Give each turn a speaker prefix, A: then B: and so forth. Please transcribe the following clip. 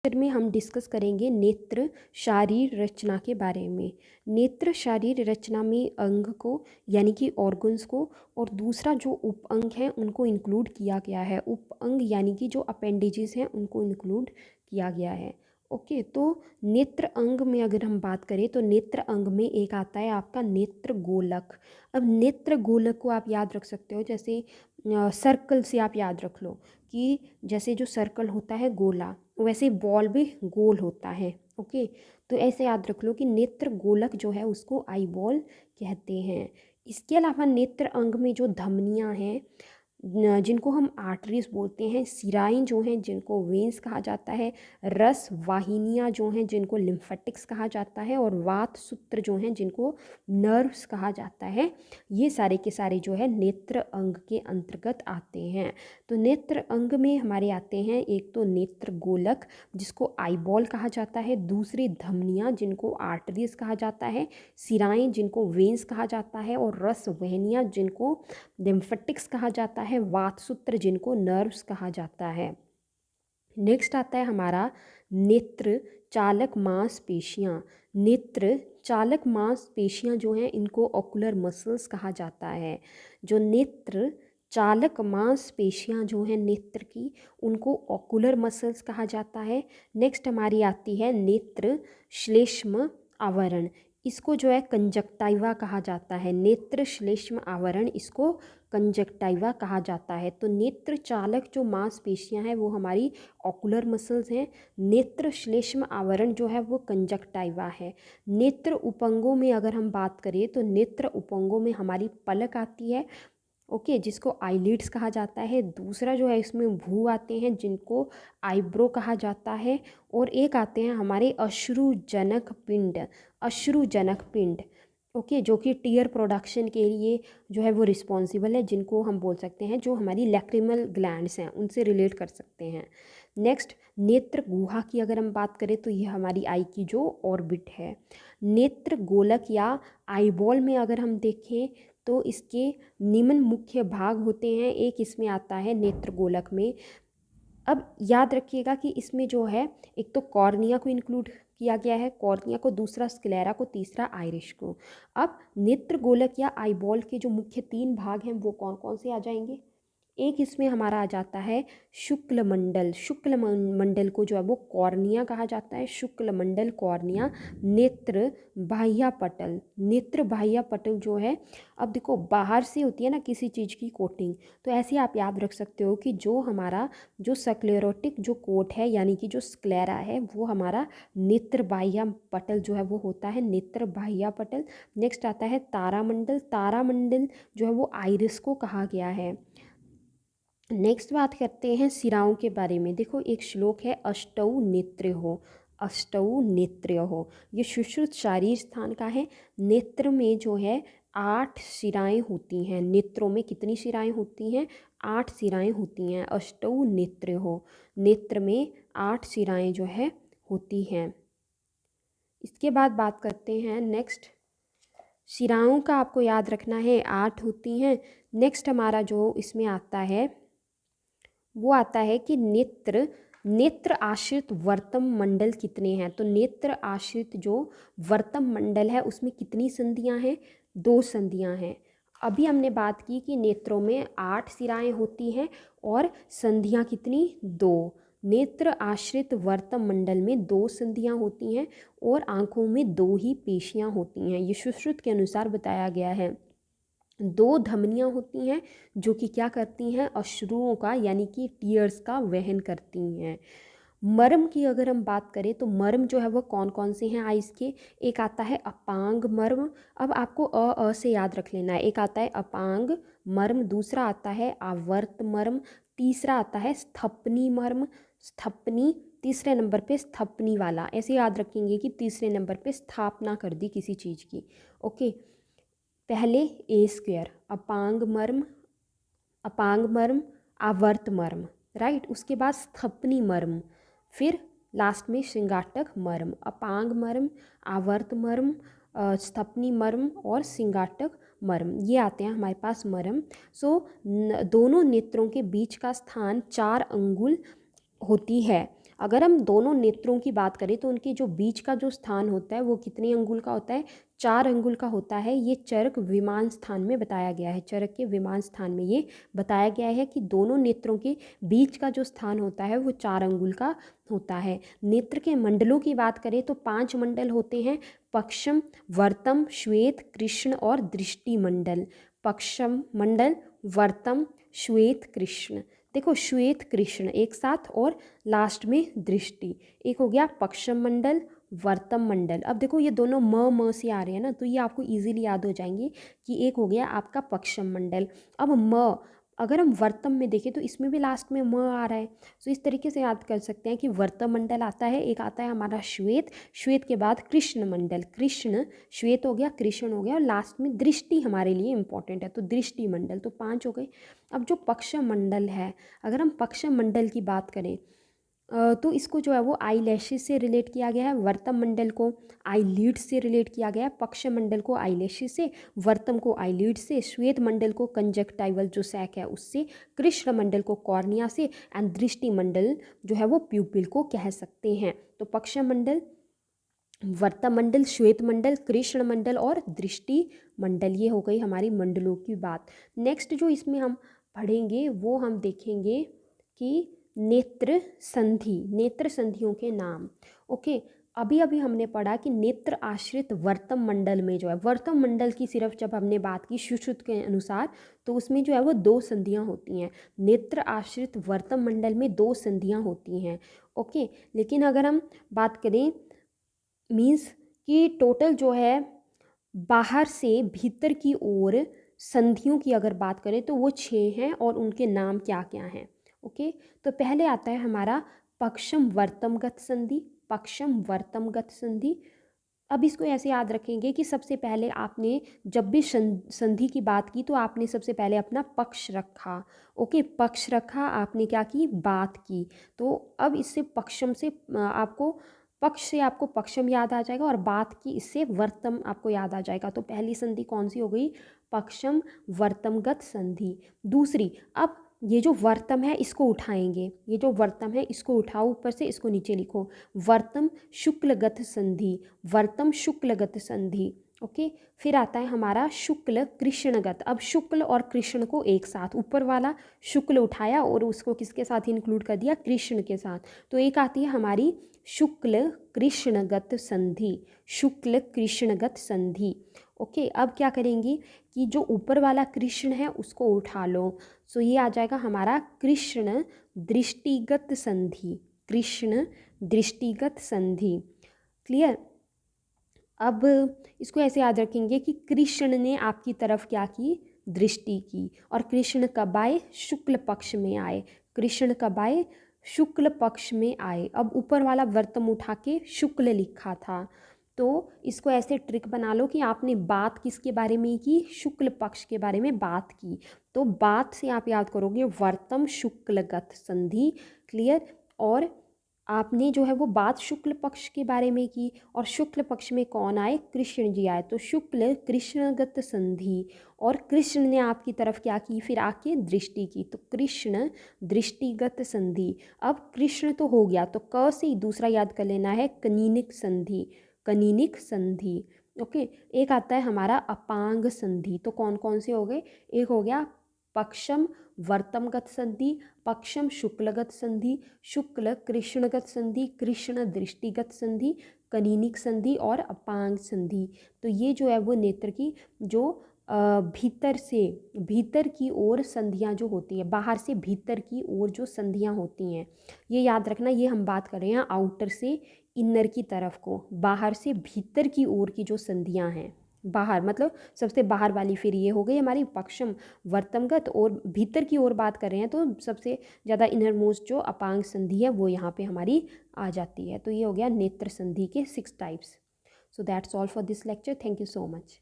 A: फिर में हम डिस्कस करेंगे नेत्र शारीर रचना के बारे में। नेत्र शारीर रचना में अंग को यानी कि ऑर्गन्स को और दूसरा जो उप अंग हैं उनको इंक्लूड किया गया है। उप अंग यानी कि जो अपेंडेजेस हैं उनको इंक्लूड किया गया है। ओके, तो नेत्र अंग में अगर हम बात करें तो नेत्र अंग में एक आता है आपका नेत्र गोलक। अब नेत्र गोलक को आप याद रख सकते हो जैसे सर्कल से आप याद रख लो कि जैसे जो सर्कल होता है गोला, वैसे बॉल भी गोल होता है। ओके, तो ऐसे याद रख लो कि नेत्र गोलक जो है उसको आई बॉल कहते हैं। इसके अलावा नेत्र अंग में जो धमनियां हैं जिनको हम आर्टरीज बोलते हैं, सिराएं जो हैं जिनको वेन्स कहा जाता है, रस वाहिनियां जो हैं जिनको लिम्फेटिक्स कहा जाता है, और वात सूत्र जो हैं जिनको नर्व्स कहा जाता है, ये सारे के सारे जो है नेत्र अंग के अंतर्गत आते हैं। तो नेत्र अंग में हमारे आते हैं एक तो नेत्र गोलक जिसको आईबॉल कहा जाता है, दूसरी धमनियां जिनको आर्टरीज कहा जाता है, सिराएं जिनको वेन्स कहा जाता है, और रस वाहिनियां जिनको लिम्फेटिक्स कहा जाता है, वातसूत्र जिनको नर्व्स कहा जाता है। नेक्स्ट आता है हमारा नेत्र चालक मांसपेशियां। नेत्र चालक मांसपेशियां जो हैं इनको ऑकुलर मसल्स कहा जाता है। जो नेत्र चालक मांसपेशियां जो हैं नेत्र की, उनको ऑकुलर मसल्स कहा जाता है। नेक्स्ट हमारी आती है नेत्र श्लेष्म आवरण। इसको जो है कंजक्टाइवा कहा जाता है। नेत्र श्लेष्म आवरण इसको कंजक्टाइवा कहा जाता है। तो नेत्र चालक जो मांसपेशियां हैं वो हमारी ऑकुलर मसल्स हैं। नेत्र श्लेष्म आवरण जो है वो कंजक्टाइवा है। नेत्र उपंगों में अगर हम बात करें तो नेत्र उपंगों में हमारी पलक आती है, ओके, जिसको आईलिड्स कहा जाता है। दूसरा जो है इसमें भ्रू आते हैं जिनको आईब्रो कहा जाता है, और एक आते हैं हमारे अश्रुजनक पिंड। अश्रुजनक पिंड, ओके, जो कि टीयर प्रोडक्शन के लिए जो है वो रिस्पॉन्सिबल है, जिनको हम बोल सकते हैं जो हमारी लैक्रिमल ग्लैंड्स हैं उनसे रिलेट कर सकते हैं। नेक्स्ट नेत्र गुहा की अगर हम बात करें तो यह हमारी आई की जो ऑर्बिट है। नेत्र गोलक या आईबॉल में अगर हम देखें तो इसके निम्न मुख्य भाग होते हैं। एक इसमें आता है नेत्र गोलक में, अब याद रखिएगा कि इसमें जो है एक तो कॉर्निया को इंक्लूड किया गया है, कॉर्निया को, दूसरा स्क्लेरा को, तीसरा आइरिश को। अब नेत्र गोलक या आईबॉल के जो मुख्य 3 भाग हैं वो कौन कौन से आ जाएंगे? एक इसमें हमारा आ जाता है शुक्ल मंडल। शुक्ल मंडल को जो है वो कॉर्निया कहा जाता है। शुक्ल मंडल कॉर्निया। नेत्र बाह्य पटल। नेत्र बाह्य पटल जो है, अब देखो बाहर से होती है ना किसी चीज़ की कोटिंग, तो ऐसे आप याद रख सकते हो कि जो हमारा जो स्क्लेरोटिक जो कोट है यानी कि जो स्क्लेरा है वो हमारा नेत्र बाह्य पटल जो है वो होता है नेत्र बाह्य पटल। नेक्स्ट आता है तारामंडल। तारामंडल जो है वो आइरिस को कहा गया है। नेक्स्ट बात करते हैं सिराओं के बारे में। देखो एक श्लोक है अष्टौ नेत्र्योः। अष्टौ नेत्र्योः, ये सुश्रुत शारीर स्थान का है। नेत्र में जो है 8 शिराएँ होती हैं। नेत्रों में कितनी शिराएँ होती हैं? 8 शिराएँ होती हैं। अष्टौ नेत्र्योः, नेत्र में 8 शिराएँ जो है होती हैं। इसके बाद बात करते हैं नेक्स्ट, शिराओं का आपको याद रखना है 8 होती हैं। नेक्स्ट हमारा जो इसमें आता है वो आता है कि नेत्र आश्रित वर्तम मंडल कितने हैं। तो नेत्र आश्रित जो वर्तम मंडल है उसमें कितनी संधियां हैं? 2 संधियां हैं। अभी हमने बात की कि नेत्रों में 8 शिराएँ होती हैं और संधियां कितनी? 2। नेत्र आश्रित वर्तम मंडल में 2 संधियां होती हैं और आँखों में 2 ही पेशियां होती हैं। ये सुश्रुत के अनुसार बताया गया है। 2 धमनियाँ होती हैं जो कि क्या करती हैं? अश्रुओं का यानी कि टीयर्स का वहन करती हैं। मर्म की अगर हम बात करें तो मर्म जो है वो कौन कौन से हैं आइस के? एक आता है अपांग मर्म। अब आपको अ से याद रख लेना है। एक आता है अपांग मर्म, दूसरा आता है आवर्त मर्म, तीसरा आता है स्थपनी मर्म। स्थपनी तीसरे नंबर पे, स्थपनी वाला ऐसे याद रखेंगे कि तीसरे नंबर पे स्थापना कर दी किसी चीज़ की। ओके, पहले ए स्क्वेयर, अपांग मर्म, अपांग मर्म, आवर्त मर्म, राइट। उसके बाद स्थपनी मर्म, फिर लास्ट में सिंगाटक मर्म। अपांग मर्म, आवर्त मर्म, स्थपनी मर्म और सिंगाटक मर्म, ये आते हैं हमारे पास मर्म। दोनों नेत्रों के बीच का स्थान 4 अंगुल होती है। अगर हम दोनों नेत्रों की बात करें तो उनके जो बीच का जो स्थान होता है वो कितने अंगुल का होता है, 4 अंगुल का होता है। ये चरक विमान स्थान में बताया गया है, चरक के विमान स्थान में ये बताया गया है कि दोनों नेत्रों के बीच का जो स्थान होता है वो 4 अंगुल का होता है। नेत्र के मंडलों की बात करें तो 5 मंडल होते हैं, पक्षम, वर्तम, श्वेत, कृष्ण और दृष्टि मंडल। पक्षम मंडल, वर्तम, श्वेत, कृष्ण। देखो श्वेत कृष्ण एक साथ और लास्ट में दृष्टि। एक हो गया पक्षम मंडल, वर्तम मंडल। अब देखो ये दोनों म से आ रहे हैं ना, तो ये आपको इजीली याद हो जाएंगे कि एक हो गया आपका पक्षम मंडल। अब म अगर हम वर्तम में देखें तो इसमें भी लास्ट में म आ रहा है, तो इस तरीके से याद कर सकते हैं कि वर्तम मंडल आता है, एक आता है हमारा श्वेत, श्वेत के बाद कृष्ण मंडल, कृष्ण, श्वेत हो गया, कृष्ण हो गया, और लास्ट में दृष्टि हमारे लिए इंपॉर्टेंट है, तो दृष्टि मंडल। तो 5 हो गए। अब जो पक्ष मंडल है, अगर हम पक्ष मंडल की बात करें तो इसको जो है वो आई लैशेज से रिलेट किया गया है, वर्तम मंडल को आई लीड से रिलेट किया गया है, पक्ष मंडल को आई लैशेज से, वर्तम को आई लीड से, श्वेत मंडल को कंजक्टाइवल जो सैक है उससे, कृष्ण मंडल को कॉर्निया से, एंड दृष्टि मंडल जो है वो प्यूपिल को कह सकते हैं। तो पक्ष मंडल, वर्तम मंडल, श्वेत मंडल, कृष्ण मंडल और दृष्टि मंडल, ये हो गई हमारी मंडलों की बात। नेक्स्ट जो इसमें हम पढ़ेंगे वो हम देखेंगे कि नेत्र संधि, नेत्र संधियों के नाम। ओके, अभी अभी हमने पढ़ा कि नेत्र आश्रित वर्तम मंडल में जो है, वर्तम मंडल की सिर्फ जब हमने बात की सुश्रुत के अनुसार, तो उसमें जो है वो 2 संधियां होती हैं। नेत्र आश्रित वर्तम मंडल में 2 संधियां होती हैं। ओके, लेकिन अगर हम बात करें मीन्स कि टोटल जो है बाहर से भीतर की ओर संधियों की अगर बात करें तो वो 6 हैं, और उनके नाम क्या क्या हैं। ओके, तो पहले आता है हमारा पक्षम वर्तमगत संधि, पक्षम वर्तमगत संधि। अब इसको ऐसे याद रखेंगे कि सबसे पहले आपने जब भी संधि की बात की तो आपने सबसे पहले अपना पक्ष रखा। ओके, पक्ष रखा, आपने क्या की, बात की। तो अब इससे पक्षम से आपको पक्ष से आपको पक्षम याद आ जाएगा, और बात की इससे वर्तम आपको याद आ जाएगा। तो पहली संधि कौन सी हो गई, पक्षम वर्तमगत संधि। दूसरी, अब ये जो वर्तम है इसको उठाएंगे, ये जो वर्तम है इसको उठाओ ऊपर से, इसको नीचे लिखो, वर्तम शुक्लगत संधि, वर्तम शुक्लगत संधि। ओके, फिर आता है हमारा शुक्ल कृष्णगत। अब शुक्ल और कृष्ण को एक साथ, ऊपर वाला शुक्ल उठाया और उसको किसके साथ इंक्लूड कर दिया, कृष्ण के साथ। तो एक आती है हमारी शुक्ल कृष्णगत संधि, शुक्ल कृष्णगत संधि। ओके, अब क्या करेंगे कि जो ऊपर वाला कृष्ण है उसको उठा लो, सो ये आ जाएगा हमारा कृष्ण दृष्टिगत संधि, कृष्ण दृष्टिगत संधि। क्लियर। अब इसको ऐसे याद रखेंगे कि कृष्ण ने आपकी तरफ क्या की, दृष्टि की, और कृष्ण कब आए, शुक्ल पक्ष में आए, कृष्ण कब आए, शुक्ल पक्ष में आए। अब ऊपर वाला वर्तम उठा के शुक्ल लिखा था, तो इसको ऐसे ट्रिक बना लो कि आपने बात किसके बारे में की, शुक्ल पक्ष के बारे में बात की, तो बात से आप याद करोगे वर्तम शुक्लगत संधि। क्लियर। और आपने जो है वो बात शुक्ल पक्ष के बारे में की, और शुक्ल पक्ष में कौन आए, कृष्ण जी आए, तो शुक्ल कृष्णगत संधि। और कृष्ण ने आपकी तरफ क्या की, फिर आके दृष्टि की, तो कृष्ण दृष्टिगत संधि। अब कृष्ण तो हो गया, तो क से ही दूसरा याद कर लेना है, कनीनिक संधि, कनीनिक संधि। ओके, एक आता है हमारा अपांग संधि। तो कौन कौन से हो गए, एक हो गया पक्षम वर्तमगत संधि, पक्षम शुक्लगत संधि, शुक्ल कृष्णगत संधि, कृष्ण दृष्टिगत संधि, कनीनिक संधि और अपांग संधि। तो ये जो है वो नेत्र की जो भीतर से भीतर की ओर संधियां जो होती हैं, बाहर से भीतर की ओर जो संधियां होती हैं, ये याद रखना। ये हम बात कर रहे हैं आउटर से इनर की तरफ को, बाहर से भीतर की ओर की जो संधियां हैं, बाहर मतलब सबसे बाहर वाली। फिर ये हो गई हमारी पक्षम वर्तमगत, और भीतर की ओर बात कर रहे हैं तो सबसे ज़्यादा इनर मोस्ट जो अपांग संधि है वो यहाँ पे हमारी आ जाती है। तो ये हो गया नेत्र संधि के 6 types. So that's all for this lecture. Thank you so much.